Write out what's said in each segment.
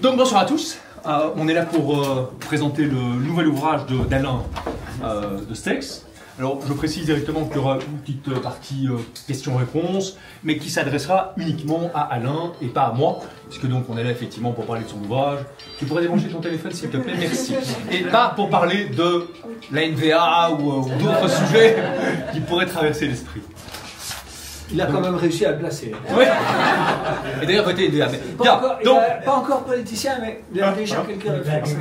Donc bonsoir à tous, on est là pour présenter le nouvel ouvrage d'Alain de Stex. Alors je précise directement qu'il y aura une petite partie questions-réponses, mais qui s'adressera uniquement à Alain et pas à moi, puisque donc on est là effectivement pour parler de son ouvrage. Tu pourrais débrancher ton téléphone s'il te plaît, merci. Et pas pour parler de la NVA ou d'autres sujets qui pourraient traverser l'esprit. Il a quand même réussi à le placer. Oui. Et d'ailleurs, côté NVA. Pas encore politicien, mais il a déjà quelques réflexes.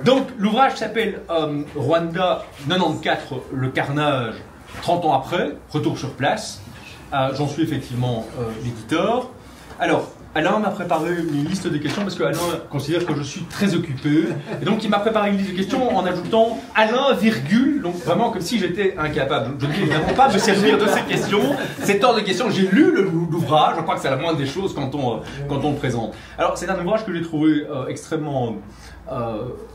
Donc, l'ouvrage s'appelle Rwanda 94, le carnage, 30 ans après, retour sur place. J'en suis effectivement l'éditeur. Alors, Alain m'a préparé une liste de questions parce que Alain considère que je suis très occupé. Et donc, il m'a préparé une liste de questions en ajoutant Alain, virgule, donc vraiment comme si j'étais incapable. Je ne vais évidemment pas me servir de ces questions. C'est hors de questions. J'ai lu l'ouvrage. Je crois que c'est la moindre des choses quand on le présente. Alors, c'est un ouvrage que j'ai trouvé extrêmement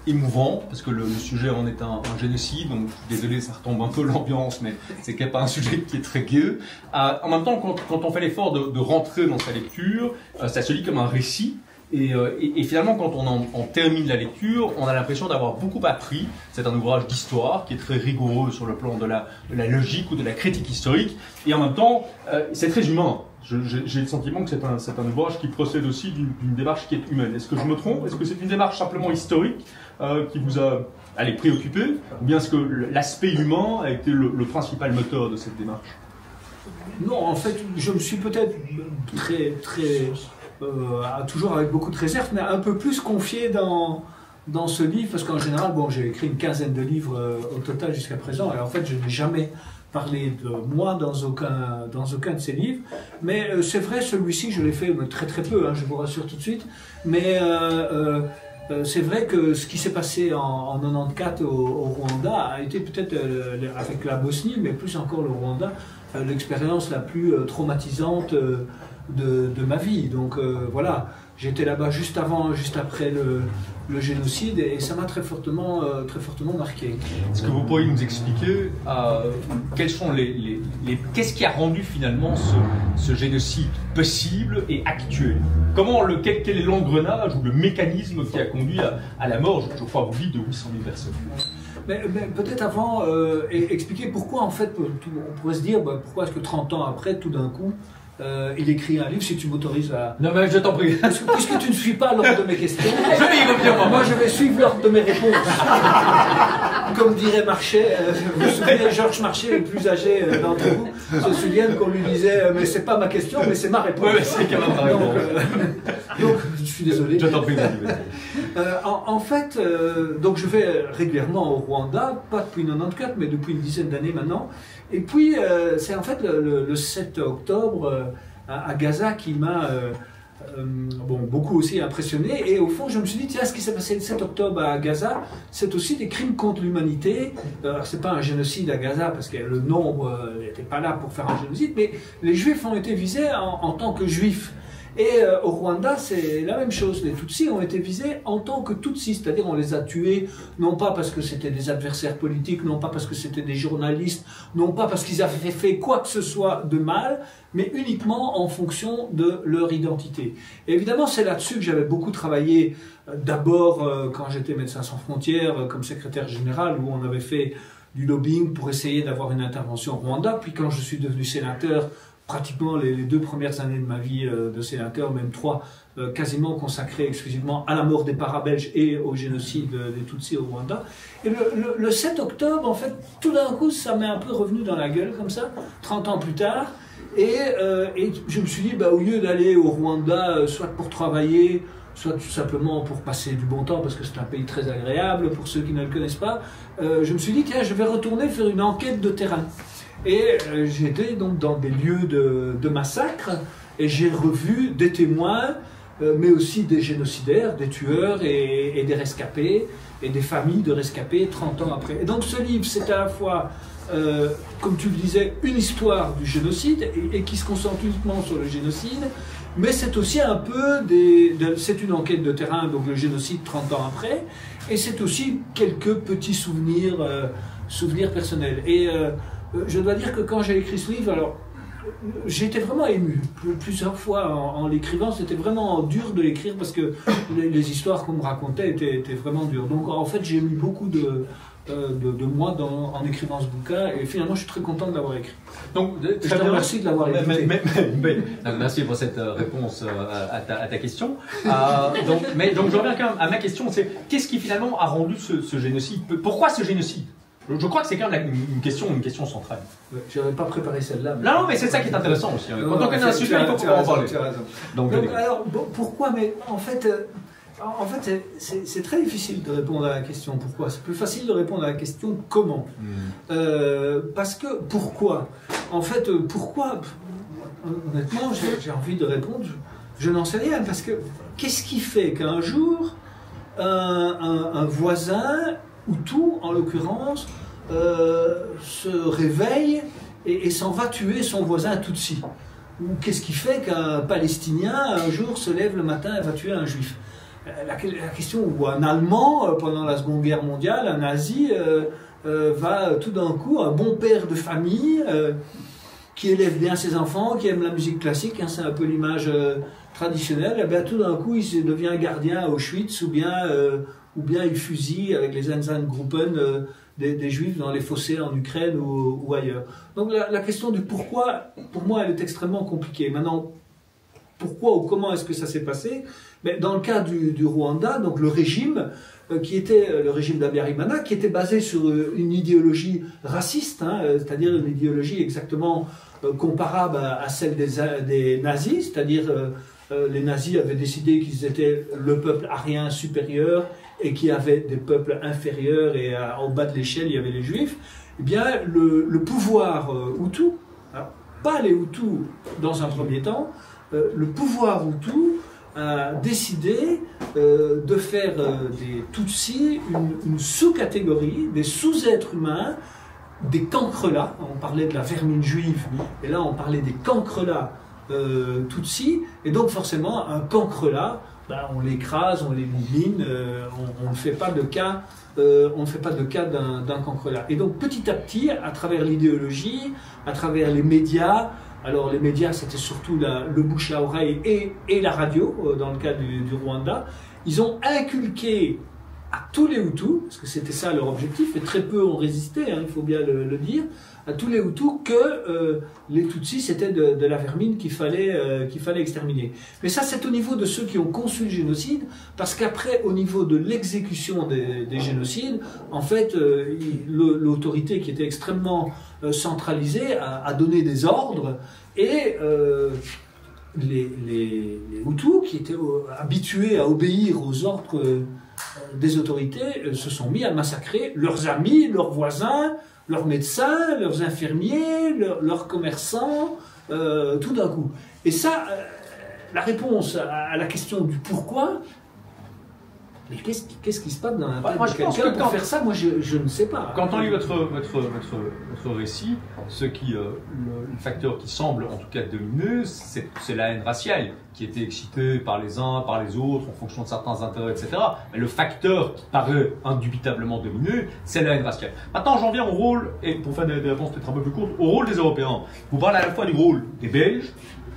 émouvant, parce que le sujet en est un génocide, donc désolé, ça retombe un peu l'ambiance, mais c'est quand même pas un sujet qui est très gai. En même temps, quand on fait l'effort de rentrer dans sa lecture, ça se lit comme un récit, et finalement, quand on en termine la lecture, on a l'impression d'avoir beaucoup appris. C'est un ouvrage d'histoire qui est très rigoureux sur le plan de la logique ou de la critique historique, et en même temps, c'est très humain. J'ai le sentiment que c'est un ouvrage qui procède aussi d'une démarche qui est humaine. Est-ce que je me trompe? Est-ce que c'est une démarche simplement historique qui vous a préoccupé? Ou bien est-ce que l'aspect humain a été le principal moteur de cette démarche? Non, en fait, je me suis peut-être toujours avec beaucoup de réserve, mais un peu plus confié dans ce livre, parce qu'en général, bon, j'ai écrit une quinzaine de livres au total jusqu'à présent, et en fait, je n'ai jamais parlé de moi dans aucun de ces livres, mais c'est vrai, celui-ci, je l'ai fait très très peu, hein, je vous rassure tout de suite, mais c'est vrai que ce qui s'est passé en 94 au Rwanda a été peut-être, avec la Bosnie, mais plus encore le Rwanda, l'expérience la plus traumatisante de ma vie. Donc voilà, j'étais là-bas juste après le génocide, et ça m'a très fortement marqué. Est-ce que vous pourriez nous expliquer qu'est-ce qui a rendu finalement ce génocide possible et actuel? Quel est l'engrenage ou le mécanisme qui a conduit à la mort, je crois, vous dites, de 800 000 personnes? Mais peut-être avant, expliquer pourquoi, en fait, on pourrait se dire, pourquoi est-ce que 30 ans après, tout d'un coup, il écrit un livre, si tu m'autorises à... Non mais je t'en prie. Puisque tu ne suis pas l'ordre de mes questions, moi je vais suivre l'ordre de mes réponses. Comme dirait Marchais, vous vous souvenez, Georges Marchais, le plus âgé d'entre vous, se souviennent qu'on lui disait mais c'est pas ma question, mais c'est ma réponse. Oui, c'est quand même ma réponse. Donc, je suis désolé. Je t'en prie. En fait, donc je vais régulièrement au Rwanda, pas depuis 94, mais depuis une dizaine d'années maintenant. Et puis, c'est en fait le 7 octobre à Gaza qui m'a beaucoup aussi impressionné. Et au fond, je me suis dit, tiens, ce qui s'est passé le 7 octobre à Gaza, c'est aussi des crimes contre l'humanité. Alors, c'est pas un génocide à Gaza, parce que le nombre n'était pas là pour faire un génocide, mais les Juifs ont été visés en tant que Juifs. Et au Rwanda, c'est la même chose. Les Tutsis ont été visés en tant que Tutsis, c'est-à-dire on les a tués, non pas parce que c'était des adversaires politiques, non pas parce que c'était des journalistes, non pas parce qu'ils avaient fait quoi que ce soit de mal, mais uniquement en fonction de leur identité. Et évidemment, c'est là-dessus que j'avais beaucoup travaillé, d'abord quand j'étais Médecins sans frontières, comme secrétaire général, où on avait fait du lobbying pour essayer d'avoir une intervention au Rwanda, puis quand je suis devenu sénateur, pratiquement les 2 premières années de ma vie de sénateur, même 3, quasiment consacrées exclusivement à la mort des Para-Belges et au génocide des Tutsis au Rwanda. Et le 7 octobre, en fait, tout d'un coup, ça m'est un peu revenu dans la gueule, comme ça, 30 ans plus tard. Et je me suis dit, au lieu d'aller au Rwanda, soit pour travailler, soit tout simplement pour passer du bon temps, parce que c'est un pays très agréable, pour ceux qui ne le connaissent pas, je me suis dit, tiens, je vais retourner faire une enquête de terrain. Et j'étais donc dans des lieux de massacre, et j'ai revu des témoins, mais aussi des génocidaires, des tueurs et des rescapés, et des familles de rescapés 30 ans après. Et donc ce livre, c'est à la fois, comme tu le disais, une histoire du génocide, et qui se concentre uniquement sur le génocide, mais c'est aussi un peu c'est une enquête de terrain, donc le génocide 30 ans après, et c'est aussi quelques petits souvenirs personnels. Et je dois dire que quand j'ai écrit ce livre, alors j'ai été vraiment ému plusieurs fois en l'écrivant. C'était vraiment dur de l'écrire parce que les histoires qu'on me racontait étaient vraiment dures. Donc en fait, j'ai mis beaucoup de moi en écrivant ce bouquin et finalement, je suis très content de l'avoir écrit. Donc, je te remercie de l'avoir écrit. Merci pour cette réponse à ta question. Donc, je reviens quand même à ma question, c'est qu'est-ce qui finalement a rendu ce génocide? Pourquoi ce génocide? Je crois que c'est quand même une question centrale. Je n'avais pas préparé celle-là. Mais... Non, mais c'est ça qui est intéressant aussi. Quand on connaît un sujet, il faut pouvoir en parler. Donc, alors, pourquoi? Mais en fait, c'est très difficile de répondre à la question pourquoi. C'est plus facile de répondre à la question comment. Parce que pourquoi? En fait, pourquoi? Honnêtement, j'ai envie de répondre. Je n'en sais rien. Parce que qu'est-ce qui fait qu'un jour, un voisin Hutu, en l'occurrence, se réveille et s'en va tuer son voisin Tutsi? Ou qu'est-ce qui fait qu'un Palestinien, un jour, se lève le matin et va tuer un Juif? La question, ou un Allemand, pendant la Seconde Guerre mondiale, un Nazi, va tout d'un coup, un bon père de famille, qui élève bien ses enfants, qui aime la musique classique, hein, c'est un peu l'image traditionnelle, et bien tout d'un coup, il devient gardien à Auschwitz, ou bien il fusille avec les Einsatzgruppen des Juifs dans les fossés en Ukraine ou ailleurs. Donc la question du pourquoi, pour moi, elle est extrêmement compliquée. Maintenant, pourquoi ou comment est-ce que ça s'est passé? Mais dans le cas du Rwanda, donc le régime, qui était le régime d'Habyarimana, qui était basé sur une idéologie raciste, hein, c'est-à-dire une idéologie exactement comparable à celle des nazis, c'est-à-dire les nazis avaient décidé qu'ils étaient le peuple arien supérieur et qu'il y avait des peuples inférieurs et en bas de l'échelle il y avait les juifs. Eh bien le pouvoir Hutu, alors, pas les Hutus dans un premier temps, le pouvoir Hutu a décidé de faire des Tutsis une sous-catégorie, des sous-êtres humains, des cancrelats. On parlait de la vermine juive, et là on parlait des cancrelats Tutsis, et donc forcément un cancrelat, on l'écrase, on l'élimine, on ne fait pas de cas. On ne fait pas de cas d'un cancrelat. Et donc petit à petit, à travers l'idéologie, à travers les médias, alors les médias c'était surtout le bouche à oreille et la radio, dans le cas du Rwanda, ils ont inculqué à tous les Hutus, parce que c'était ça leur objectif, et très peu ont résisté, hein, il faut bien le dire, à tous les Hutus que les Tutsis c'était de la vermine qu'il fallait exterminer. Mais ça c'est au niveau de ceux qui ont conçu le génocide, parce qu'après au niveau de l'exécution des génocides, en fait l'autorité qui était extrêmement centralisée a donné des ordres, et les Hutus qui étaient habitués à obéir aux ordres des autorités se sont mis à massacrer leurs amis, leurs voisins, leurs médecins, leurs infirmiers, leurs commerçants, tout d'un coup. Et ça, la réponse à la question du pourquoi, mais qu'est-ce qui se passe dans la tête de quelqu'un pour faire ça? Moi, je ne sais pas. Quand on lit votre récit, le facteur qui semble en tout cas domineux, c'est la haine raciale, qui était excitée par les uns, par les autres, en fonction de certains intérêts, etc. Mais le facteur qui paraît indubitablement domineux, c'est la haine raciale. Maintenant, j'en viens au rôle, et pour faire des réponses peut-être un peu plus courtes, au rôle des Européens. Vous parlez à la fois du rôle des Belges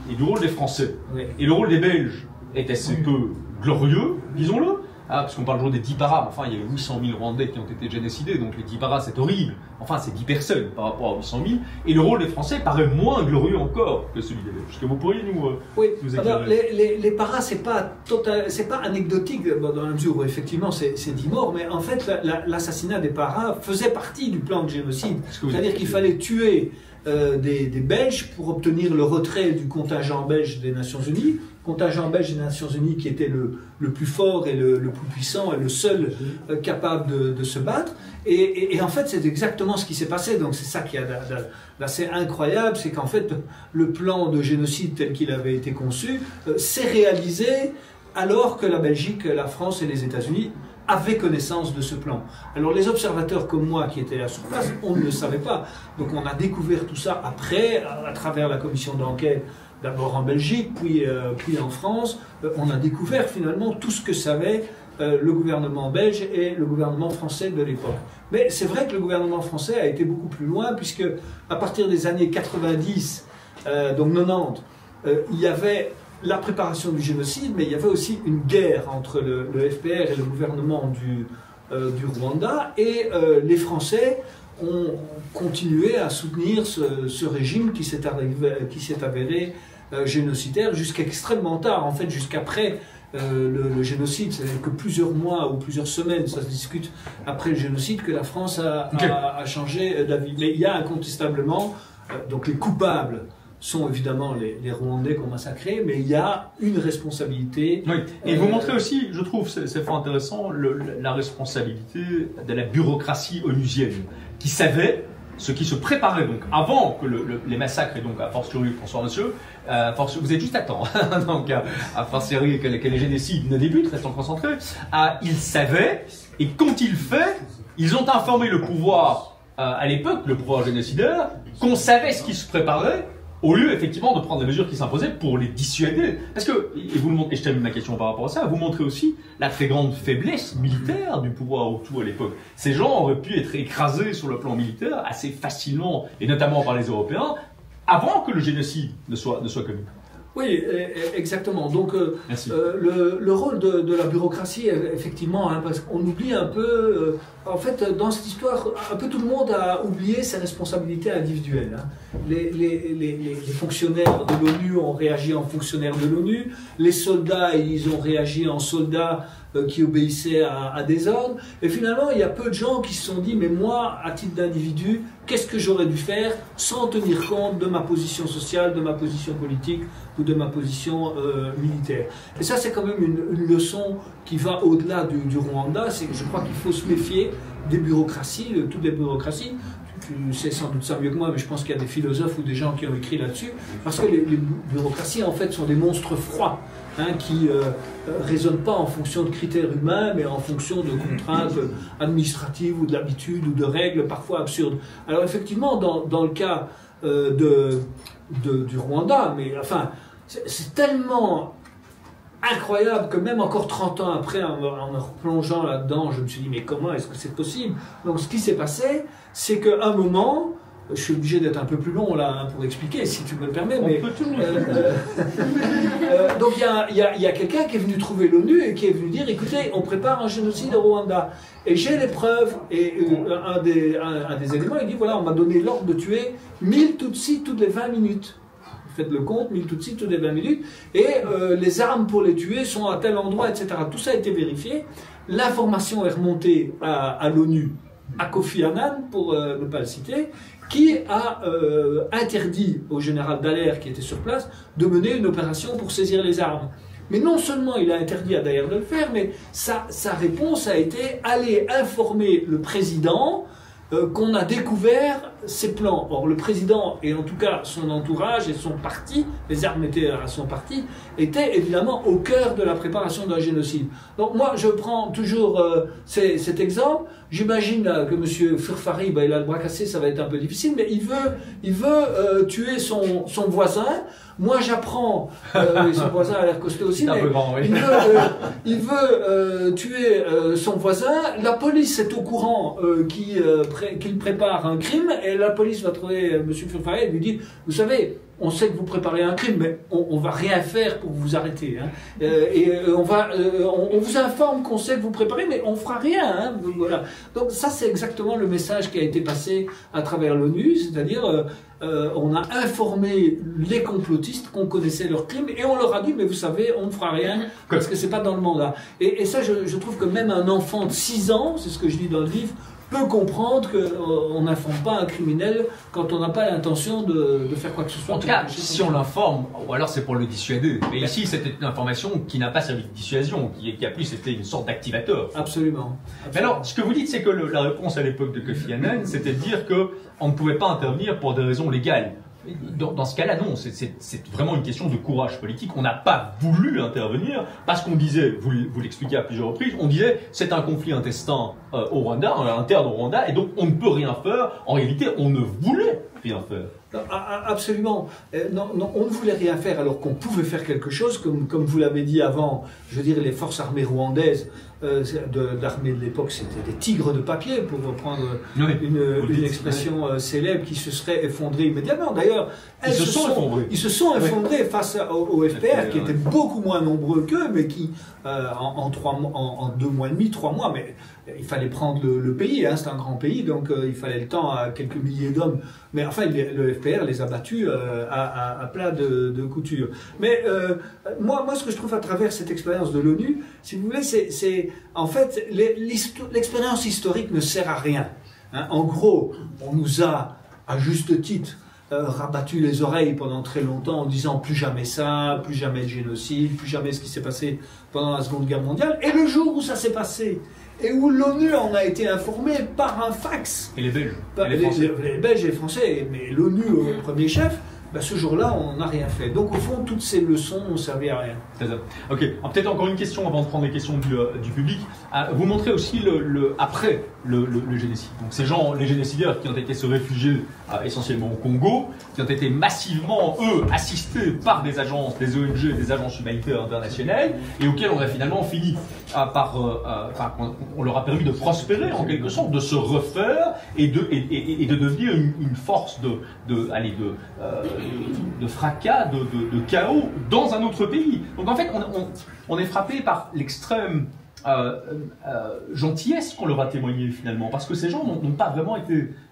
et du rôle des Français. Oui. Et le rôle des Belges est assez peu glorieux, disons-le. Parce qu'on parle toujours des 10 paras, enfin il y a eu 800 000 Rwandais qui ont été génocidés, donc les 10 paras c'est horrible, enfin c'est 10 personnes par rapport à 800 000, et le rôle des Français paraît moins glorieux encore que celui des Belges. Est-ce que vous pourriez nous éclairer? Alors, les paras c'est pas anecdotique dans la mesure où effectivement c'est 10 morts, mais en fait l'assassinat des paras faisait partie du plan de génocide, c'est-à-dire qu'il fallait tuer des Belges pour obtenir le retrait du contingent belge des Nations Unies, contingent belge des Nations Unies qui était le plus fort et le plus puissant et le seul capable de se battre. Et en fait, c'est exactement ce qui s'est passé. Donc c'est ça qui est assez incroyable, c'est qu'en fait, le plan de génocide tel qu'il avait été conçu s'est réalisé alors que la Belgique, la France et les États-Unis avaient connaissance de ce plan. Alors les observateurs comme moi qui étaient là sur place, on ne le savait pas. Donc on a découvert tout ça après, à travers la commission d'enquête, d'abord en Belgique, puis en France. On a découvert finalement tout ce que savait le gouvernement belge et le gouvernement français de l'époque. Mais c'est vrai que le gouvernement français a été beaucoup plus loin, puisque à partir des années 90, donc 90, il y avait la préparation du génocide, mais il y avait aussi une guerre entre le FPR et le gouvernement du Rwanda, et les Français ont continué à soutenir ce régime qui s'est avéré génocidaire jusqu'à extrêmement tard, en fait jusqu'après le génocide. C'est que plusieurs mois ou plusieurs semaines, ça se discute après le génocide, que la France a changé d'avis. Mais il y a incontestablement, donc les coupables sont évidemment les Rwandais qu'on massacré, mais il y a une responsabilité. Oui. Et vous montrez aussi, je trouve, c'est fort intéressant, la responsabilité de la bureaucratie onusienne, qui savait ce qui se préparait donc avant que les massacres, et donc à fortiori, François Monsieur, vous êtes juste à temps, donc à fortiori que les génocides ne débutent, restons concentrés, ils savaient, et quand ils fait, ils ont informé le pouvoir, à l'époque, le pouvoir génocidaire, qu'on savait ce qui se préparait, au lieu effectivement de prendre les mesures qui s'imposaient pour les dissuader. Parce que, et vous le montrez, et je termine ma question par rapport à ça, vous montrez aussi la très grande faiblesse militaire du pouvoir Hutu à l'époque. Ces gens auraient pu être écrasés sur le plan militaire assez facilement, et notamment par les Européens, avant que le génocide ne soit commis. Oui, exactement. Donc, le rôle de la bureaucratie, effectivement, hein, parce qu'on oublie un peu, en fait, dans cette histoire, un peu tout le monde a oublié ses responsabilités individuelles. Hein. Les fonctionnaires de l'ONU ont réagi en fonctionnaires de l'ONU, les soldats, ils ont réagi en soldats qui obéissaient à des ordres, et finalement, il y a peu de gens qui se sont dit, mais moi, à titre d'individu, qu'est-ce que j'aurais dû faire sans tenir compte de ma position sociale, de ma position politique ou de ma position militaire. Et ça, c'est quand même une leçon qui va au-delà du Rwanda. Je crois qu'il faut se méfier des bureaucraties, de toutes les bureaucraties. Tu sais sans doute ça mieux que moi, mais je pense qu'il y a des philosophes ou des gens qui ont écrit là-dessus, parce que les bureaucraties, en fait, sont des monstres froids, hein, qui raisonnent pas en fonction de critères humains, mais en fonction de contraintes administratives ou d'habitudes ou de règles parfois absurdes. Alors effectivement, dans le cas du Rwanda, mais enfin, c'est tellement incroyable que même encore 30 ans après, en me replongeant là-dedans, je me suis dit, mais comment est-ce que c'est possible? Donc ce qui s'est passé, c'est qu'à un moment, je suis obligé d'être un peu plus long là hein, pour expliquer, si tu me le permets, mais donc il y a quelqu'un qui est venu trouver l'ONU et qui est venu dire, écoutez, on prépare un génocide au Rwanda. Et j'ai les preuves, et un des éléments, il dit, voilà, on m'a donné l'ordre de tuer 1000 Tutsis toutes les 20 minutes. Faites le compte, 1000 Tutsis toutes les 20 minutes, et les armes pour les tuer sont à tel endroit, etc. Tout ça a été vérifié. L'information est remontée à l'ONU, à Kofi Annan, pour ne pas le citer, qui a interdit au général Dallaire, qui était sur place, de mener une opération pour saisir les armes. Mais non seulement il a interdit à Dallaire de le faire, mais sa réponse a été aller informer le président qu'on a découvert ses plans. Or, le président, et en tout cas son entourage et son parti, les armes étaient à son parti, étaient évidemment au cœur de la préparation d'un génocide. Donc moi, je prends toujours cet exemple. J'imagine que M. Furfari, il a le bras cassé, ça va être un peu difficile, mais il veut tuer son voisin. Moi, j'apprends, son voisin a l'air costaud aussi, mais grand, oui. il veut tuer son voisin. La police est au courant qu'il prépare un crime, et la police va trouver M. Furfari et lui dit, vous savez, on sait que vous préparez un crime, mais on va rien faire pour vous arrêter. Hein. On vous informe qu'on sait que vous préparez, mais on fera rien. Hein. Voilà. Donc ça, c'est exactement le message qui a été passé à travers l'ONU, c'est-à-dire on a informé les complotistes qu'on connaissait leurs crimes, et on leur a dit, mais vous savez, on ne fera rien, parce que c'est pas dans le mandat. Et ça, je trouve que même un enfant de 6 ans, c'est ce que je dis dans le livre, peut comprendre qu'on n'informe pas un criminel quand on n'a pas l'intention de faire quoi que ce soit. En tout cas, si on l'informe, ou alors c'est pour le dissuader. Mais ici, c'était une information qui n'a pas servi de dissuasion, qui a plus été une sorte d'activateur. Absolument. Mais alors, ce que vous dites, c'est que la réponse à l'époque de Kofi Annan, c'était de dire qu'on ne pouvait pas intervenir pour des raisons légales. Dans ce cas-là, non, c'est vraiment une question de courage politique. On n'a pas voulu intervenir parce qu'on disait, vous l'expliquez à plusieurs reprises, on disait c'est un conflit intestin au Rwanda, interne au Rwanda, et donc on ne peut rien faire. En réalité, on ne voulait rien faire. Absolument. Non, non, on ne voulait rien faire alors qu'on pouvait faire quelque chose, comme vous l'avez dit avant, je veux dire, les forces armées rwandaises, l'armée de l'époque, c'était des tigres de papier, pour reprendre une expression célèbre, qui se serait effondrée immédiatement. D'ailleurs, ils se sont effondrés face au FPR, qui étaient beaucoup moins nombreux qu'eux, mais qui, en 2 mois et demi, 3 mois, mais il fallait prendre le pays, hein, c'est un grand pays, donc il fallait le temps à quelques milliers d'hommes. Mais enfin, le FPR les a battus à plat de couture. Mais moi, ce que je trouve à travers cette expérience de l'ONU, si vous voulez, c'est en fait, l'expérience historique ne sert à rien. Hein. En gros, on nous a, à juste titre, rabattu les oreilles pendant très longtemps en disant plus jamais ça, plus jamais de génocide, plus jamais ce qui s'est passé pendant la Seconde Guerre mondiale. Et le jour où ça s'est passé, et où l'ONU en a été informée par un fax. Et les Belges. Les Belges et les Français, mais l'ONU au premier chef, ben ce jour-là, on n'a rien fait. Donc au fond, toutes ces leçons n'ont servi à rien. C'est ça. Ok. Peut-être encore une question avant de prendre les questions du public. Vous montrez aussi après le génocide. Donc ces gens, les génocidaires qui ont été se réfugier essentiellement au Congo, qui ont été massivement, eux, assistés par des agences, des ONG, des agences humanitaires internationales, et auxquels on a finalement fini on leur a permis de prospérer en quelque sorte, de se refaire et de devenir une force de fracas, de chaos dans un autre pays. Donc en fait, on est frappé par l'extrême gentillesse qu'on leur a témoigné finalement, parce que ces gens n'ont pas vraiment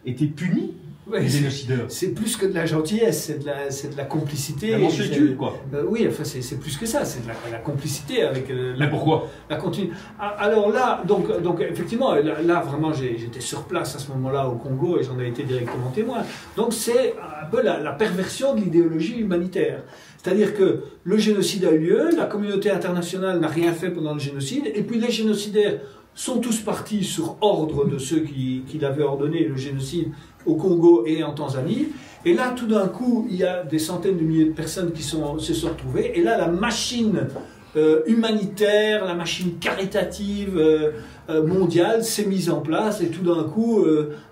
été punis. Ouais, les génocidaires. C'est plus que de la gentillesse, c'est de la complicité. La mansuétude, quoi. Oui, enfin, c'est plus que ça, c'est de la complicité avec. Mais pourquoi la continue. Alors là, donc effectivement, là vraiment, j'étais sur place à ce moment-là au Congo et j'en ai été directement témoin. Donc c'est un peu la perversion de l'idéologie humanitaire. C'est-à-dire que le génocide a eu lieu, la communauté internationale n'a rien fait pendant le génocide, et puis les génocidaires sont tous partis sur ordre de ceux qui l'avaient ordonné, le génocide au Congo et en Tanzanie. Et là, tout d'un coup, il y a des centaines de milliers de personnes qui se sont retrouvées. Et là, la machine humanitaire, la machine caritative mondiale s'est mise en place. Et tout d'un coup,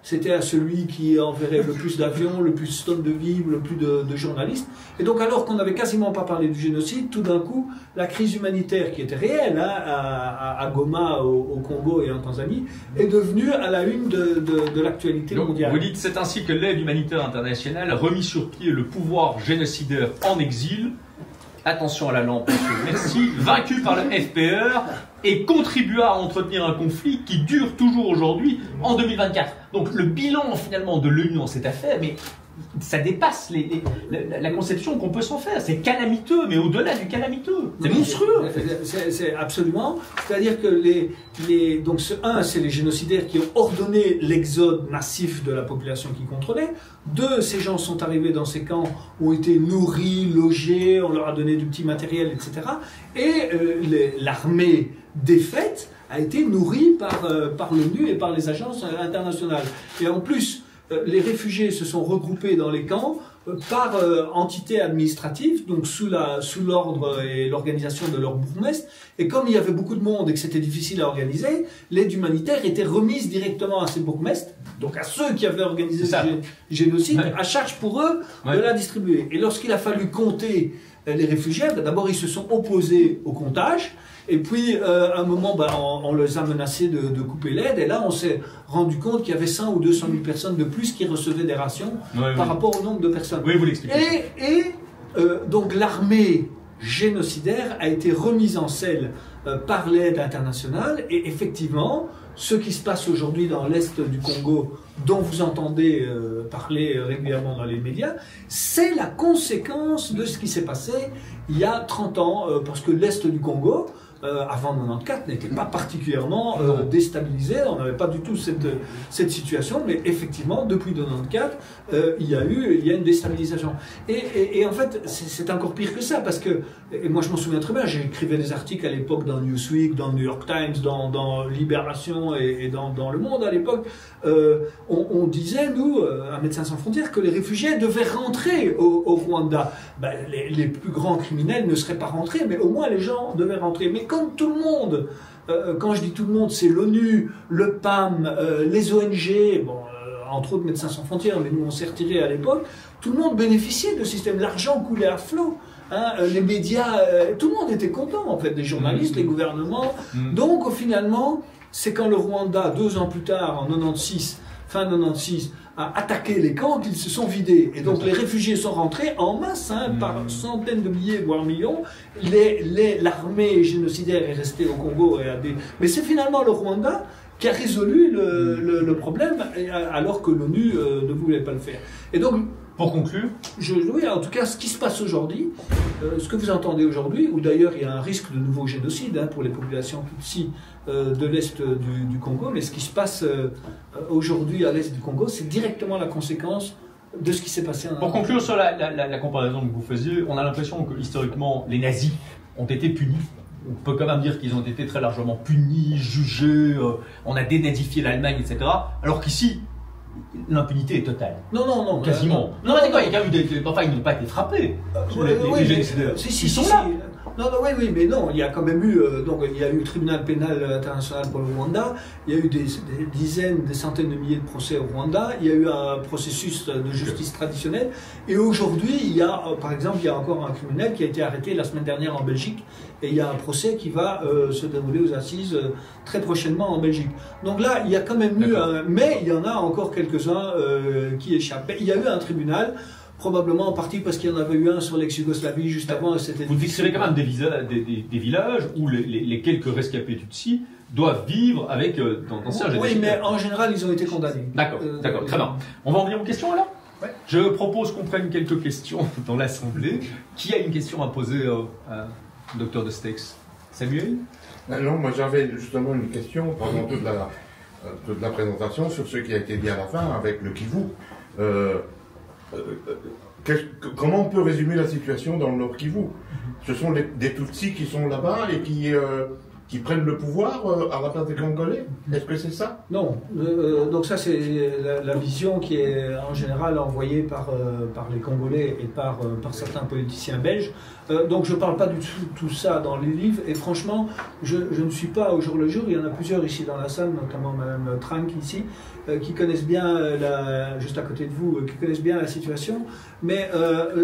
c'était à celui qui enverrait le plus d'avions, le plus de tonnes de vivres, le plus de journalistes. Et donc, alors qu'on n'avait quasiment pas parlé du génocide, tout d'un coup, la crise humanitaire qui était réelle à Goma, au Congo et en Tanzanie, est devenue à la une de l'actualité mondiale. Vous dites, c'est ainsi que l'aide humanitaire internationale a remis sur pied le pouvoir génocidaire en exil. Attention à la lampe, merci. Vaincu par le FPR et contribua à entretenir un conflit qui dure toujours aujourd'hui en 2024. Donc le bilan finalement de l'ONU dans cette affaire, mais ça dépasse la conception qu'on peut s'en faire. C'est calamiteux, mais au-delà du calamiteux. C'est monstrueux. C'est absolument. C'est-à-dire que donc c'est les génocidaires qui ont ordonné l'exode massif de la population qu'ils contrôlaient. 2, ces gens sont arrivés dans ces camps, ont été nourris, logés, on leur a donné du petit matériel, etc. Et l'armée défaite a été nourrie par l'ONU et par les agences internationales. Et en plus, les réfugiés se sont regroupés dans les camps par entité administrative, donc sous l'ordre et l'organisation de leur bourgmestre. Et comme il y avait beaucoup de monde et que c'était difficile à organiser, l'aide humanitaire était remise directement à ces bourgmestres, donc à ceux qui avaient organisé le génocide, à charge pour eux de la distribuer. Et lorsqu'il a fallu compter les réfugiés, d'abord ils se sont opposés au comptage. Et puis, à un moment, on les a menacés de couper l'aide. Et là, on s'est rendu compte qu'il y avait 100 ou 200 000 personnes de plus qui recevaient des rations par rapport au nombre de personnes. Oui, vous l'expliquez. Donc, l'armée génocidaire a été remise en selle par l'aide internationale. Et effectivement, ce qui se passe aujourd'hui dans l'Est du Congo, dont vous entendez parler régulièrement dans les médias, c'est la conséquence de ce qui s'est passé il y a 30 ans. Parce que l'Est du Congo, avant 94, n'était pas particulièrement déstabilisé. On n'avait pas du tout cette situation, mais effectivement, depuis 94, il y a une déstabilisation. Et en fait, c'est encore pire que ça, parce que, et moi je m'en souviens très bien, j'écrivais des articles à l'époque dans Newsweek, dans New York Times, dans Libération et dans Le Monde à l'époque. On disait, nous, à Médecins sans frontières, que les réfugiés devaient rentrer au Rwanda. Les plus grands criminels ne seraient pas rentrés, mais au moins les gens devaient rentrer. Mais comme tout le monde, quand je dis tout le monde, c'est l'ONU, le PAM, les ONG, entre autres Médecins sans frontières, mais nous on s'est retirés à l'époque, tout le monde bénéficiait de ce système. L'argent coulait à flot. Hein, les médias, tout le monde était content en fait, les journalistes, les gouvernements. Donc finalement, c'est quand le Rwanda, 2 ans plus tard, en 96, fin 96, a attaqué les camps qu'ils se sont vidés. Et donc les réfugiés sont rentrés en masse, hein, par centaines de milliers, voire millions. L'armée génocidaire est restée au Congo. Mais c'est finalement le Rwanda qui a résolu le problème, alors que l'ONU ne voulait pas le faire. Et donc, pour conclure, oui, en tout cas, ce qui se passe aujourd'hui, ce que vous entendez aujourd'hui, où d'ailleurs il y a un risque de nouveau génocide hein, pour les populations Tutsi de l'Est du Congo, mais ce qui se passe aujourd'hui à l'Est du Congo, c'est directement la conséquence de ce qui s'est passé. Pour conclure sur la comparaison que vous faisiez, on a l'impression que historiquement, les nazis ont été punis. On peut quand même dire qu'ils ont été très largement punis, jugés, on a dénazifié l'Allemagne, etc. Alors qu'ici, l'impunité est totale. Non. Quasiment. Non, mais d'accord, il y a quand même eu des... Enfin, ils n'ont pas été frappés. Les génocidaires. Ils sont là. Oui, mais non, il y a quand même eu, donc il y a eu le tribunal pénal international pour le Rwanda, il y a eu des dizaines, des centaines de milliers de procès au Rwanda, il y a eu un processus de justice traditionnelle, et aujourd'hui, il y a, par exemple, il y a encore un criminel qui a été arrêté la semaine dernière en Belgique, et il y a un procès qui va se dérouler aux assises très prochainement en Belgique. Donc là, il y a quand même eu, mais il y en a encore quelques-uns qui échappent. Il y a eu un tribunal, probablement en partie parce qu'il y en avait eu un sur l'ex-Yougoslavie juste avant. Vous décrivez quand même des villages où les quelques rescapés Tutsis doivent vivre avec dans Serge. Oui, mais en général, ils ont été condamnés. D'accord, très bien. On va en venir aux questions alors. Ouais. Je propose qu'on prenne quelques questions dans l'Assemblée. Qui a une question à poser à Dr de Stex? Samuel? Non, moi j'avais justement une question pendant toute la présentation sur ce qui a été dit à la fin avec le Kivu. Comment on peut résumer la situation dans le Nord Kivu? Ce sont des Tutsis qui sont là-bas et qui prennent le pouvoir à la place des Congolais? Est-ce que c'est ça? Non. Donc ça, c'est la vision qui est en général envoyée par les Congolais et par certains politiciens belges. Donc je ne parle pas du tout ça dans les livres. Et franchement, je ne suis pas au jour le jour. Il y en a plusieurs ici dans la salle, notamment Mme Trank ici, qui connaissent bien, juste à côté de vous, qui connaissent bien la situation. Mais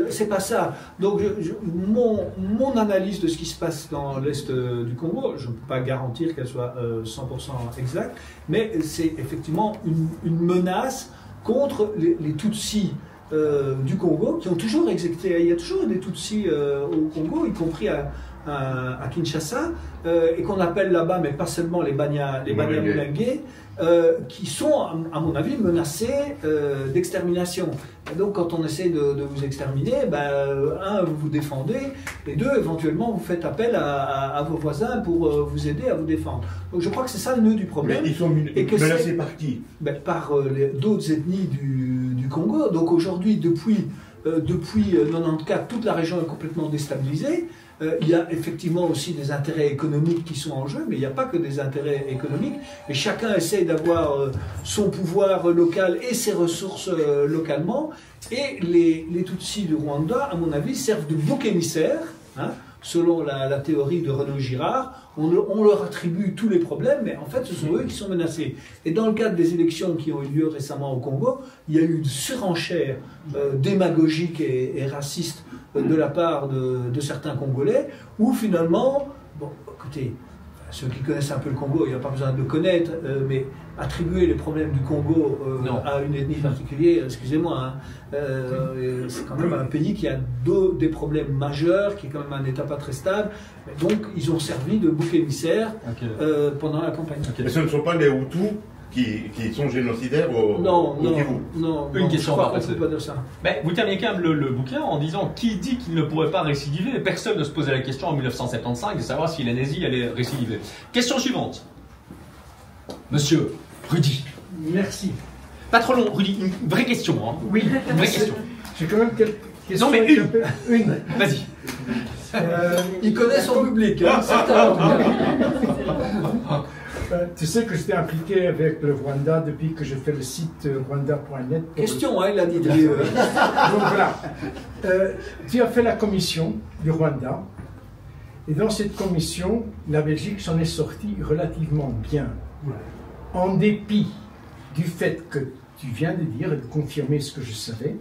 c'est pas ça. Donc mon analyse de ce qui se passe dans l'Est du Congo, je ne peux pas garantir qu'elle soit 100% exacte, mais c'est effectivement une menace contre les Tutsis du Congo, qui ont toujours exécuté. Il y a toujours des Tutsis au Congo, y compris à Kinshasa, et qu'on appelle là-bas, mais pas seulement les Banyamulenge, qui sont, à mon avis, menacés d'extermination. Donc, quand on essaie de vous exterminer, un, vous vous défendez, et deux, éventuellement, vous faites appel à vos voisins pour vous aider à vous défendre. Donc, je crois que c'est ça le nœud du problème. Mais ils sont menacés par qui? Par d'autres ethnies du Congo. Donc, aujourd'hui, depuis 94, toute la région est complètement déstabilisée. Il y a effectivement aussi des intérêts économiques qui sont en jeu, mais il n'y a pas que des intérêts économiques. Et chacun essaie d'avoir son pouvoir local et ses ressources localement. Et les Tutsis du Rwanda, à mon avis, servent de bouc émissaire, hein, selon la théorie de Renaud Girard. On leur attribue tous les problèmes, mais en fait, ce sont eux qui sont menacés. Et dans le cadre des élections qui ont eu lieu récemment au Congo, il y a eu une surenchère démagogique et raciste de la part de certains Congolais, où finalement, bon, écoutez, ceux qui connaissent un peu le Congo, il n'y a pas besoin de le connaître, mais attribuer les problèmes du Congo à une ethnie particulière, excusez-moi, hein, c'est quand même un pays qui a des problèmes majeurs, qui est quand même un État pas très stable. Donc, ils ont servi de bouc émissaire pendant la campagne. Mais ce ne sont pas les Hutus qui sont génocidaires au Kivu. Non, une question je crois qu'on ne peut pas dire ça. Mais vous terminez quand même le bouquin en disant qui dit qu'il ne pourrait pas récidiver. Personne ne se posait la question en 1975 de savoir si la nazie allait récidiver. Question suivante. Monsieur Rudy. Merci. Pas trop long, Rudy. Une vraie question. Hein. Oui. Une vraie question. J'ai quand même quelques questions. Non, mais une. Vas-y. Il connaît son public. Hein, tu sais que j'étais impliqué avec le Rwanda depuis que j'ai fait le site rwanda.net. Question, hein, il a dit. Donc voilà. Tu as fait la commission du Rwanda. Et dans cette commission, la Belgique s'en est sortie relativement bien. En dépit du fait que tu viens de dire et de confirmer ce que je savais,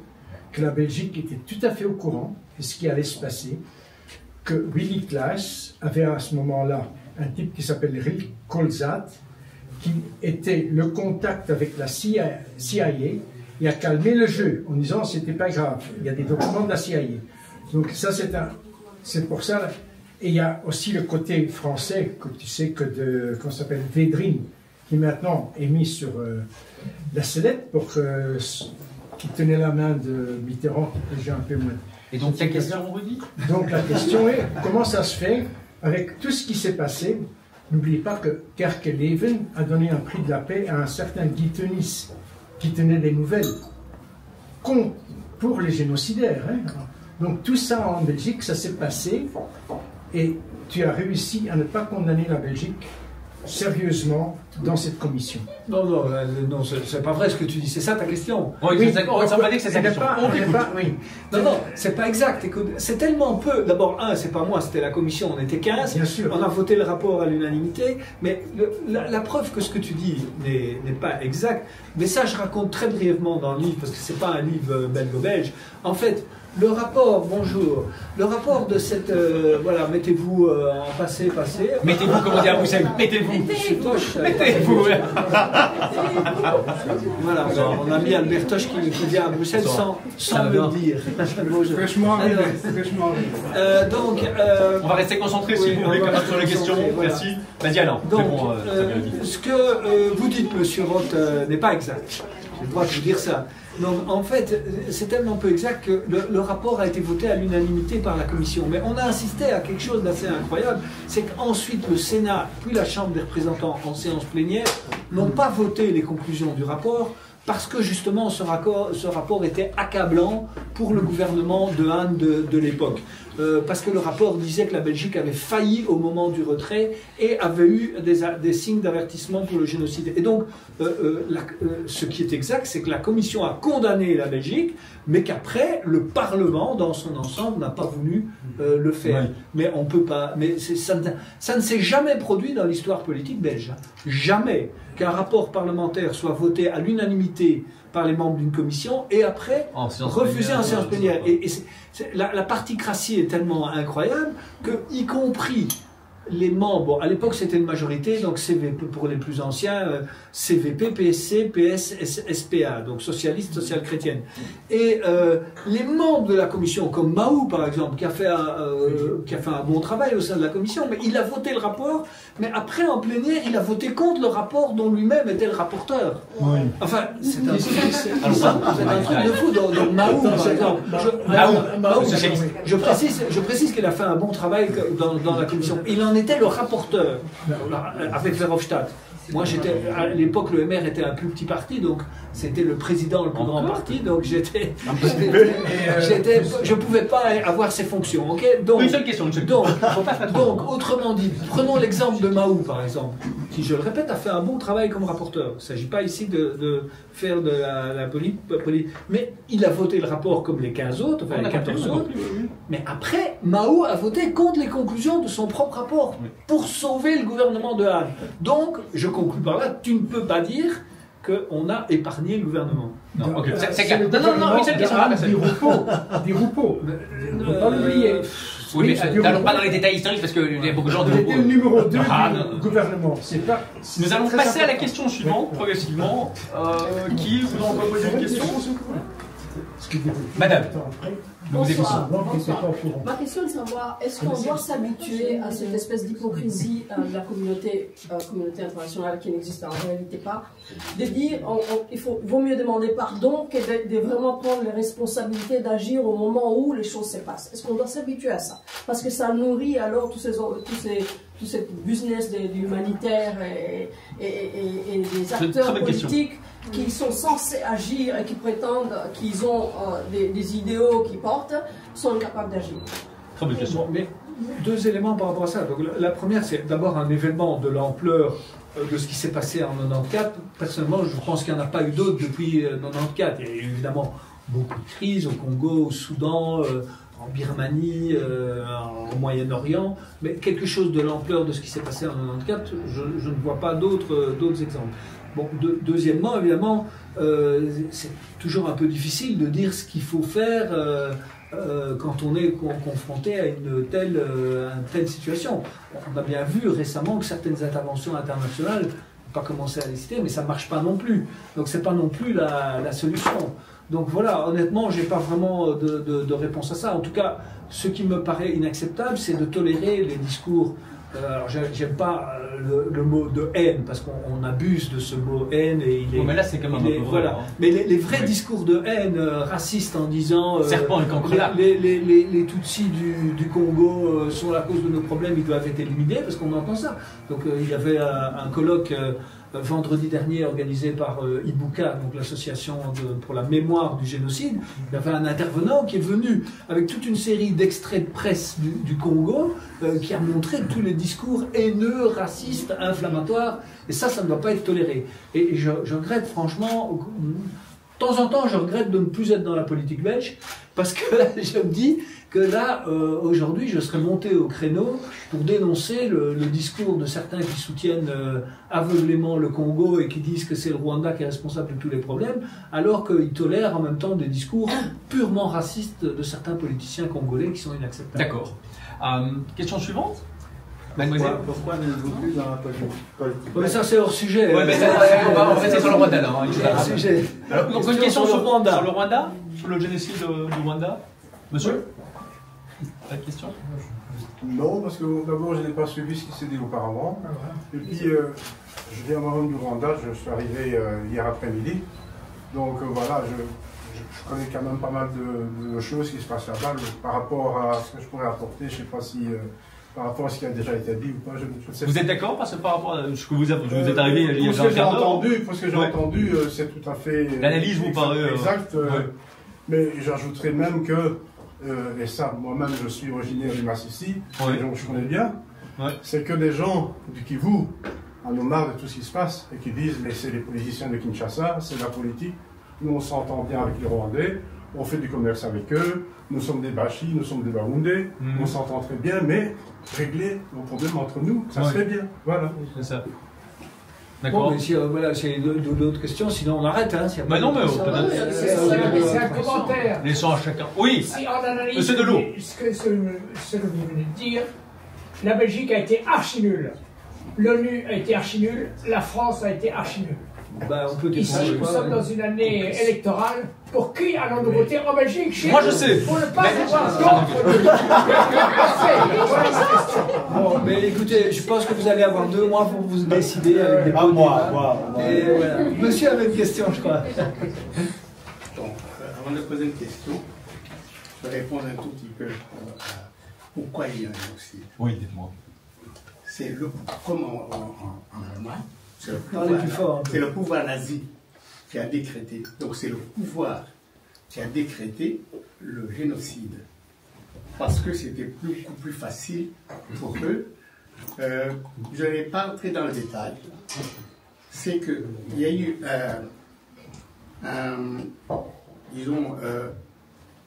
que la Belgique était tout à fait au courant de ce qui allait se passer, que Willy Klaas avait à ce moment-là un type qui s'appelle Rick Kolzat, qui était le contact avec la CIA et a calmé le jeu en disant c'était pas grave, il y a des documents de la CIA. Donc ça c'est pour ça. Et il y a aussi le côté français, que tu sais, qu'on s'appelle Védrine, qui maintenant est mis sur la sellette pour qui tenait la main de Mitterrand, qui déjà un peu moins. Et donc ta question, Rudy? Donc la question est, comment ça se fait, avec tout ce qui s'est passé? N'oubliez pas que Kerkeleven a donné un prix de la paix à un certain Guy Tenis, qui tenait des nouvelles pour les génocidaires. Hein. Donc tout ça en Belgique, ça s'est passé, et tu as réussi à ne pas condamner la Belgique sérieusement dans cette commission. Non, c'est pas vrai ce que tu dis, c'est ça ta question. Oui, ça veut pas dire que c'est ta question. Oui. Non, c'est pas exact. Écoute, c'est tellement peu. D'abord, c'est pas moi, c'était la commission, on était 15. Bien sûr. On a voté le rapport à l'unanimité, mais la preuve que ce que tu dis n'est pas exact, mais ça je raconte très brièvement dans le livre, parce que c'est pas un livre belgo-belge. En fait, le rapport, bonjour, le rapport de cette, voilà, mettez-vous en passé. Mettez-vous, comment dire à Bruxelles, mettez-vous. Mettez-vous. Voilà, on a mis Albertoche qui vient à Bruxelles sans me le dire. Donc, on va rester concentré si vous voulez quand même sur les questions. Voilà. Merci. Vas-y Alain. Donc, bon, ce que vous dites, monsieur Roth, n'est pas exact. J'ai le droit de vous dire ça. Donc, en fait, c'est tellement peu exact que le rapport a été voté à l'unanimité par la Commission. Mais on a assisté à quelque chose d'assez incroyable, c'est qu'ensuite le Sénat, puis la Chambre des représentants en séance plénière, n'ont pas voté les conclusions du rapport, parce que justement ce rapport était accablant pour le gouvernement de Hahn de l'époque. Parce que le rapport disait que la Belgique avait failli au moment du retrait et avait eu des signes d'avertissement pour le génocide. Et donc, ce qui est exact, c'est que la Commission a condamné la Belgique, mais qu'après, le Parlement, dans son ensemble, n'a pas voulu le faire. Oui. Mais on peut pas. Mais ça ne s'est jamais produit dans l'histoire politique belge. Hein. Jamais qu'un rapport parlementaire soit voté à l'unanimité par les membres d'une commission et après refusé en séance plénière. Et la particratie est tellement incroyable que, y compris les membres, à l'époque c'était une majorité, donc CVP pour les plus anciens, CVP, PSC, PS, SPA, donc socialiste, social-chrétienne. Et les membres de la commission, comme Mahou par exemple, qui a fait un bon travail au sein de la commission, mais il a voté le rapport, mais après en plénière, il a voté contre le rapport dont lui-même était le rapporteur. Oui. Enfin, c'est un truc de fou. Donc Mahou, par exemple, je précise qu'il a fait un bon travail dans la commission. Il en était le rapporteur avec Verhofstadt. Moi, à l'époque, le MR était un plus petit parti, donc c'était le président le plus grand parti, donc je ne pouvais pas avoir ses fonctions. Okay, donc, une seule question. Donc, autrement dit, prenons l'exemple de Mahou, par exemple, qui, je le répète, a fait un bon travail comme rapporteur. Il ne s'agit pas ici de faire de la politique, mais il a voté le rapport comme les 15 autres, enfin les 14 autres. Mais après, Mahou a voté contre les conclusions de son propre rapport pour sauver le gouvernement de Hahn. Donc, je conclue par là, tu ne peux pas dire qu'on a épargné le gouvernement. Non, ok. C'est clair. Non, une seule question. Des Roupeaux. Ne faut pas l'oublier. Oui, mais n'allons pas dans les détails historiques parce qu'il y a beaucoup de gens de... Il était le numéro 2 du gouvernement. Nous allons passer à la question suivante, progressivement. Qui vous en va poser une question? Madame. Bonsoir. Ma question est de savoir, est-ce qu'on doit s'habituer à cette espèce d'hypocrisie de la communauté internationale qui n'existe en réalité pas, de dire vaut mieux demander pardon que de vraiment prendre les responsabilités d'agir au moment où les choses se passent. Est-ce qu'on doit s'habituer à ça? Parce que ça nourrit alors tous ces business de l'humanitaire et des acteurs politiques qui sont censés agir et qui prétendent qu'ils ont des idéaux qu'ils portent, sont incapables d'agir. Très bonne question. Mais deux éléments par rapport à ça. Donc, la première, c'est d'abord un événement de l'ampleur de ce qui s'est passé en 94. Personnellement, je pense qu'il n'y en a pas eu d'autres depuis 94. Il y a eu évidemment beaucoup de crises au Congo, au Soudan, en Birmanie, au Moyen-Orient, mais quelque chose de l'ampleur de ce qui s'est passé en 94, je ne vois pas d'autres exemples. Bon, deuxièmement, évidemment, c'est toujours un peu difficile de dire ce qu'il faut faire quand on est confronté à une telle situation. On a bien vu récemment que certaines interventions internationales, on ne va pas commencer à les citer, mais ça ne marche pas non plus. Donc ce n'est pas non plus la solution. Donc voilà, honnêtement, je n'ai pas vraiment de réponse à ça. En tout cas, ce qui me paraît inacceptable, c'est de tolérer les discours. Alors, j'aime pas le mot de haine, parce qu'on abuse de ce mot haine. Et il est, mais là, c'est quand même un peu vrai. Voilà. Mais les vrais discours de haine racistes en disant serpent et cancrelard. Les Tutsis du Congo sont la cause de nos problèmes, ils doivent être éliminés, parce qu'on entend ça. Donc il y avait un colloque vendredi dernier organisé par Ibuka, donc l'association pour la mémoire du génocide. Il y avait un intervenant qui est venu avec toute une série d'extraits de presse du Congo qui a montré tous les discours haineux, racistes, inflammatoires, et ça ne doit pas être toléré. Et je regrette franchement, de temps en temps je regrette de ne plus être dans la politique belge, parce que je me dis que là, aujourd'hui, je serais monté au créneau pour dénoncer le discours de certains qui soutiennent aveuglément le Congo et qui disent que c'est le Rwanda qui est responsable de tous les problèmes, alors qu'ils tolèrent en même temps des discours purement racistes de certains politiciens congolais qui sont inacceptables. D'accord. Question suivante. Pourquoi n'êtes-vous plus dans la politique? Mais ça, c'est hors sujet. Ouais, mais on va rester sur le Rwanda, là. Hors sujet. Alors, donc, une question sur le Rwanda. Sur le Rwanda, sur le génocide du Rwanda. Monsieur, pas de question? Non, parce que d'abord, je n'ai pas suivi ce qui s'est dit auparavant. Et puis, je viens moi du Rwanda, je suis arrivé hier après-midi. Donc voilà, je connais quand même pas mal de choses qui se passent là-bas par rapport à ce que je pourrais apporter. Je ne sais pas si, par rapport à ce qui a déjà été dit ou pas. Je sais vous êtes d'accord parce que par rapport à ce que vous êtes arrivé il y a ce que j'ai entendu, pour ce que j'ai entendu, c'est tout à fait... L'analyse vous paraît... Exact. Mais j'ajouterais même que, et ça, moi-même, je suis originaire du Massissi, donc je connais bien, c'est que des gens du Kivu en ont marre de tout ce qui se passe et qui disent, mais c'est les politiciens de Kinshasa, c'est la politique, nous on s'entend bien avec les Rwandais, on fait du commerce avec eux, nous sommes des Bachis, nous sommes des Baoundés, on s'entend très bien, mais régler nos problèmes entre nous, ça serait bien. Voilà. C'est ça. D'accord. Bon, mais si, voilà, c'est d'autres questions, sinon on arrête. Hein, si non, mais c'est un commentaire. Laissons à chacun. Oui, si on analyse Monsieur Delot. Ce que vous venez de dire, la Belgique a été archi nulle. L'ONU a été archi nulle, la France a été archi nulle. Bah, on peut ici, nous sommes dans une année électorale. Pour qui allons-nous voter en Belgique? Moi, je sais. Pour ne pas avoir d'autres. Bon, mais écoutez, je pense que vous allez avoir 2 mois pour vous décider avec des pots de débat. Et voilà. Monsieur avait une question, je crois. Donc, avant de poser une question, je vais répondre un tout petit peu à pourquoi il y a un génocide. Oui, dites-moi. C'est le, comme en Allemagne, c'est le pouvoir nazi qui a décrété, donc c'est le pouvoir qui a décrété le génocide. Parce que c'était beaucoup plus facile pour eux. Je ne vais pas entrer dans le détail. C'est qu'il y a eu disons,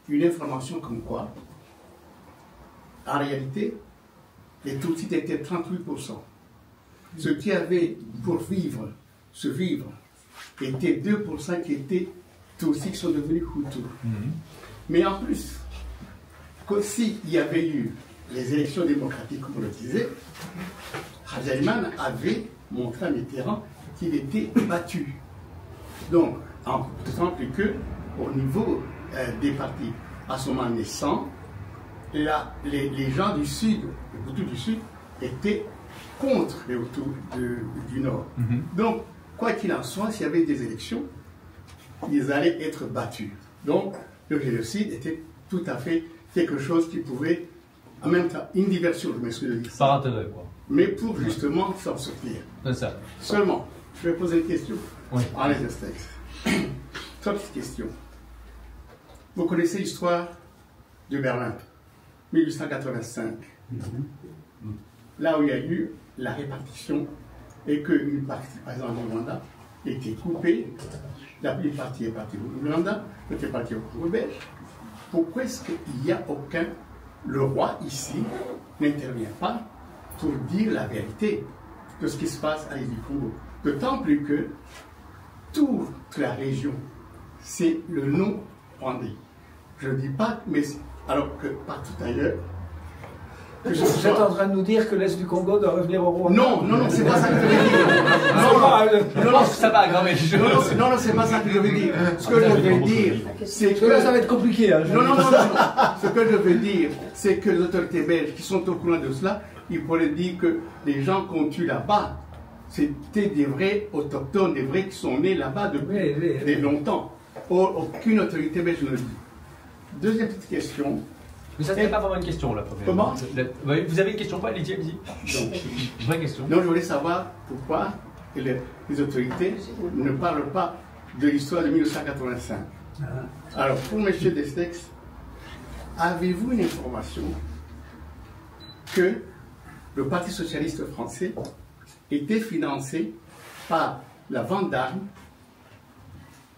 une information comme quoi, en réalité, les Tutsis étaient 38%. Ceux qui avaient pour se vivre, étaient 2% qui étaient Tutsis qui sont devenus Hutus. Mais en plus, s'il y avait eu les élections démocratiques, comme on le disait, Habyarimana avait montré à Mitterrand qu'il était battu. Donc, en simple que, au niveau des partis à ce moment naissant, là, les gens du Sud, les Hutus du Sud, étaient contre les Hutus du Nord. Donc, quoi qu'il en soit, s'il y avait des élections, ils allaient être battus. Donc, le génocide était tout à fait quelque chose qui pouvait, en même temps, une diversion, je m'excuse de dire ça. Par intérêt, quoi. Mais pour justement s'en sortir. C'est ça. Seulement, je vais poser une question. Oui. En les textes. Trois petites questions. Vous connaissez l'histoire de Berlin, 1885. Là où il y a eu la répartition et qu'une partie, par exemple, du Rwanda était coupée, une partie est partie au Rwanda, l'autre est partie au Congo belge. Pourquoi est-ce qu'il n'y a aucun... Le roi ici n'intervient pas pour dire la vérité de ce qui se passe à l'île du Congo? D'autant plus que toute la région, c'est le nom rwandais. Je ne dis pas, mais alors que partout ailleurs. Vous êtes en train de nous dire que l'Est du Congo doit revenir au Rwanda? Non, non, non, c'est pas ça que je veux dire. Non, ça va aggraver les choses. Non, non, c'est pas ça que je veux dire. Ce que je veux dire, c'est que là, ça va être compliqué. Hein, non. Ce que je veux dire, c'est que les autorités belges qui sont au courant de cela, ils pourraient dire que les gens qu'on tue là-bas, c'était des vrais autochtones, des vrais qui sont nés là-bas depuis longtemps. Aucune autorité belge ne le dit. Deuxième petite question. Mais ça, c'était pas vraiment une question, là. Comment? Vous avez une question, pas, Lydia, allez-y. Une vraie question. Non, je voulais savoir pourquoi les autorités ne parlent pas de l'histoire de 1985. Alors, pour M. Destex, avez-vous une information que le Parti socialiste français était financé par la vente d'armes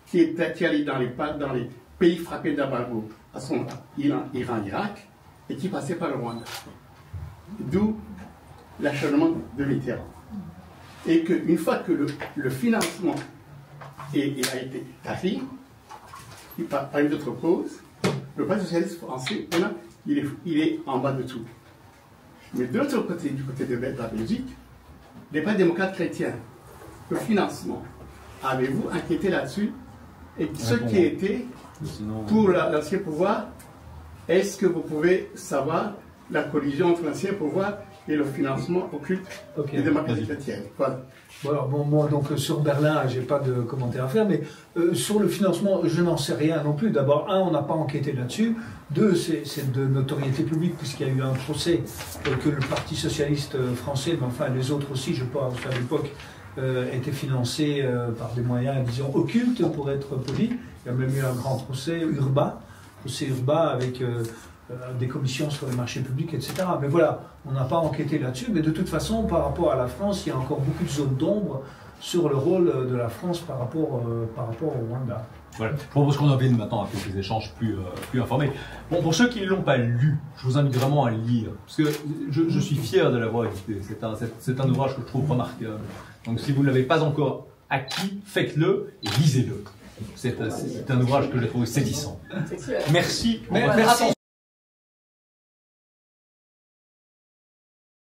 qui allait dans les pays frappés d'embargo, à son temps, Iran, Irak, et qui passait par le Rwanda. D'où l'acharnement de Mitterrand. Et qu'une fois que le financement a été tarif, par une autre cause, le Parti socialiste français, il est en bas de tout. Mais de l'autre côté, du côté de la Belgique, les Partis démocrates chrétiens, le financement, avez-vous inquiété là-dessus? Et ce qui était pour l'ancien pouvoir, est-ce que vous pouvez savoir la collision entre l'ancien pouvoir et le financement occulte des démocraties chrétiennes? Voilà. Bon, alors, moi, donc, sur Berlin, je n'ai pas de commentaire à faire, mais sur le financement, je n'en sais rien non plus. D'abord, un, on n'a pas enquêté là-dessus. Deux, c'est de notoriété publique, puisqu'il y a eu un procès que le Parti socialiste français, mais enfin les autres aussi, je pense, à l'époque, étaient financés par des moyens, disons, occultes, pour être poli. Il y a même eu un grand procès Urbain avec des commissions sur les marchés publics, etc. Mais voilà, on n'a pas enquêté là-dessus, mais de toute façon, par rapport à la France, il y a encore beaucoup de zones d'ombre sur le rôle de la France par rapport au Rwanda. Voilà. Je propose qu'on en vienne maintenant à quelques échanges plus informés. Bon, pour ceux qui ne l'ont pas lu, je vous invite vraiment à le lire, parce que je suis fier de l'avoir édité. C'est un ouvrage que je trouve remarquable. Donc si vous ne l'avez pas encore acquis, faites-le et lisez-le. C'est un ouvrage que j'ai trouvé saisissant. Merci. Merci.